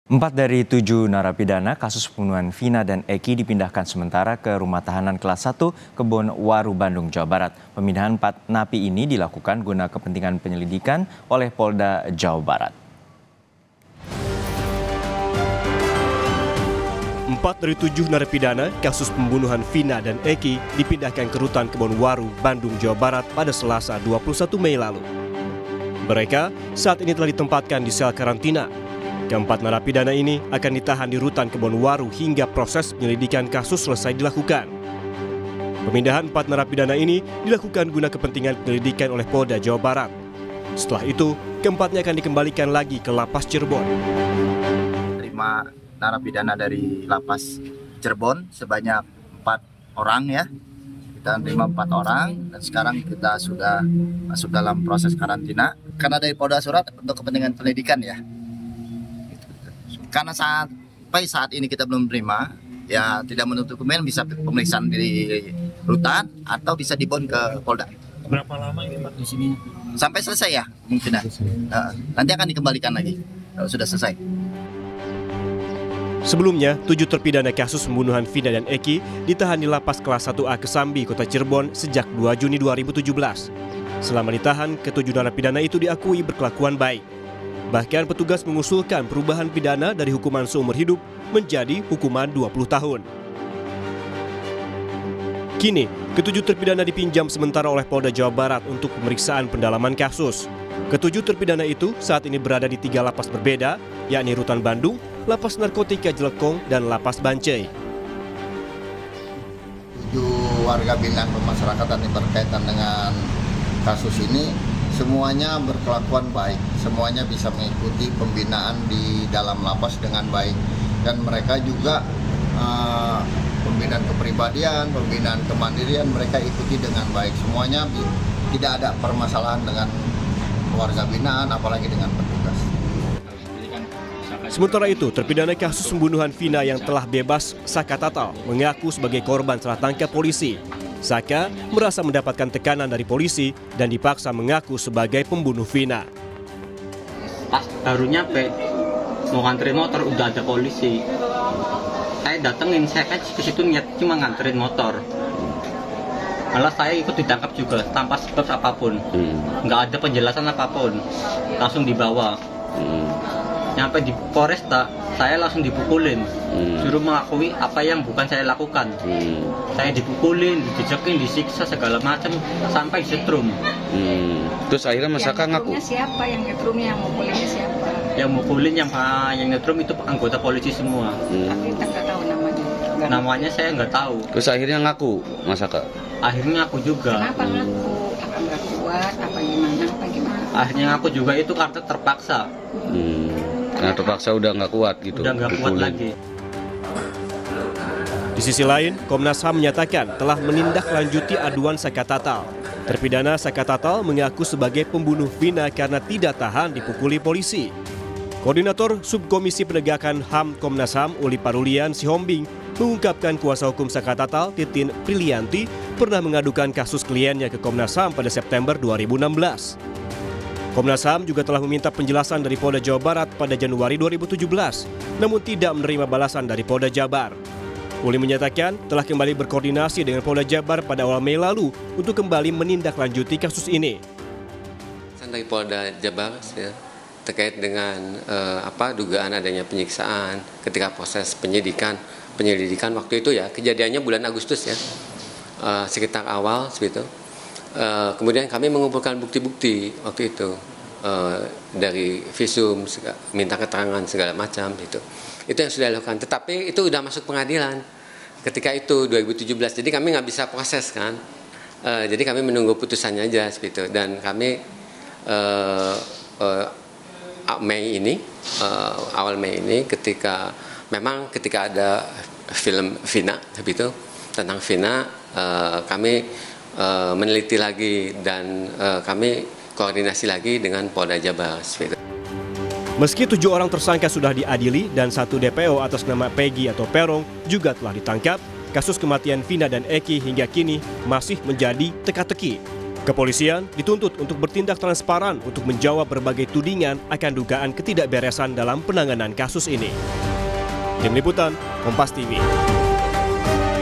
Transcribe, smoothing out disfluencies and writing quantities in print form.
4 dari 7 narapidana kasus pembunuhan Vina dan Eki dipindahkan sementara ke Rumah Tahanan Kelas 1 Kebon Waru, Bandung, Jawa Barat. Pemindahan 4 napi ini dilakukan guna kepentingan penyelidikan oleh Polda Jawa Barat. 4 dari 7 narapidana kasus pembunuhan Vina dan Eki dipindahkan ke Rutan Kebon Waru, Bandung, Jawa Barat pada Selasa 21 Mei lalu. Mereka saat ini telah ditempatkan di sel karantina. Keempat narapidana ini akan ditahan di Rutan Kebon Waru hingga proses penyelidikan kasus selesai dilakukan. Pemindahan 4 narapidana ini dilakukan guna kepentingan penyelidikan oleh Polda Jawa Barat. Setelah itu, keempatnya akan dikembalikan lagi ke Lapas Cirebon. Terima narapidana dari Lapas Cirebon sebanyak 4 orang ya. Kita terima 4 orang dan sekarang kita sudah masuk dalam proses karantina. Karena dari Polda surat untuk kepentingan penyelidikan ya. Karena sampai saat ini kita belum terima, ya tidak menutup kemungkinan bisa pemeriksaan di rutan atau bisa dibon ke Polda. Berapa lama ini Pak di sini? Sampai selesai ya, mungkin. Nanti akan dikembalikan lagi kalau sudah selesai. Sebelumnya, 7 terpidana kasus pembunuhan Vina dan Eki ditahan di Lapas Kelas 1A Kesambi, Kota Cirebon sejak 2 Juni 2017. Selama ditahan, ke-7 narapidana itu diakui berkelakuan baik. Bahkan petugas mengusulkan perubahan pidana dari hukuman seumur hidup menjadi hukuman 20 tahun. Kini, ke-7 terpidana dipinjam sementara oleh Polda Jawa Barat untuk pemeriksaan pendalaman kasus. Ke-7 terpidana itu saat ini berada di 3 lapas berbeda, yakni Rutan Bandung, Lapas Narkotika Jelekong, dan Lapas Bancai. 7 warga binaan pemasyarakatan yang berkaitan dengan kasus ini semuanya berkelakuan baik, semuanya bisa mengikuti pembinaan di dalam lapas dengan baik, dan mereka juga pembinaan kepribadian, pembinaan kemandirian mereka ikuti dengan baik. Semuanya tidak ada permasalahan dengan warga binaan, apalagi dengan petugas. Sementara itu, terpidana kasus pembunuhan Vina yang telah bebas, Saka Tatal, mengaku sebagai korban salah tangkap polisi. Saka merasa mendapatkan tekanan dari polisi dan dipaksa mengaku sebagai pembunuh Vina. Pas baru nyampe mau nganterin motor udah ada polisi. Saya datengin, saya kan ke situ niat cuma nganterin motor. Malah saya ikut ditangkap juga tanpa sebab apapun. Nggak ada penjelasan apapun. Langsung dibawa. Nyampe di Polresta, saya langsung dipukulin. Suruh mengakui apa yang bukan saya lakukan. Saya dipukulin, dijejekin, disiksa segala macam sampai disetrum. Terus akhirnya Mas Saka ngaku? Siapa yang ngetrumnya, yang mukulinnya siapa? Yang mukulin, yang ngetrum itu anggota polisi semua. Tapi kita nggak tahu namanya. Namanya saya nggak tahu. Terus akhirnya ngaku Mas Saka? Akhirnya aku juga. Kenapa ngaku? Apa nggak kuat? Apa gimana? Akhirnya aku juga itu karena terpaksa. Karena terpaksa udah nggak kuat gitu. Udah nggak kuat lagi. Di sisi lain, Komnas HAM menyatakan telah menindaklanjuti aduan Saka Tatal. Terpidana Saka Tatal mengaku sebagai pembunuh Vina karena tidak tahan dipukuli polisi. Koordinator Subkomisi Penegakan HAM Komnas HAM Uli Parulian Sihombing mengungkapkan kuasa hukum Saka Tatal, Titin Prilianti, pernah mengadukan kasus kliennya ke Komnas HAM pada September 2016. Komnas HAM juga telah meminta penjelasan dari Polda Jawa Barat pada Januari 2017, namun tidak menerima balasan dari Polda Jabar. Uli menyatakan telah kembali berkoordinasi dengan Polda Jabar pada awal Mei lalu untuk kembali menindaklanjuti kasus ini. Dari Polda Jabar ya, terkait dengan dugaan adanya penyiksaan ketika proses penyelidikan waktu itu ya, kejadiannya bulan Agustus ya, sekitar awal seperti itu. Kemudian kami mengumpulkan bukti-bukti waktu itu dari visum, minta keterangan segala macam itu yang sudah dilakukan. Tetapi itu sudah masuk pengadilan ketika itu 2017. Jadi kami nggak bisa proses kan. Jadi kami menunggu putusannya aja seperti itu. Dan kami awal Mei ini ketika ada film Vina itu tentang Vina, kami meneliti lagi dan kami koordinasi lagi dengan Polda Jabar. Meski 7 orang tersangka sudah diadili dan 1 DPO atas nama Peggy atau Perong juga telah ditangkap, kasus kematian Vina dan Eki hingga kini masih menjadi teka-teki. Kepolisian dituntut untuk bertindak transparan untuk menjawab berbagai tudingan akan dugaan ketidakberesan dalam penanganan kasus ini. Tim Liputan, Kompas TV.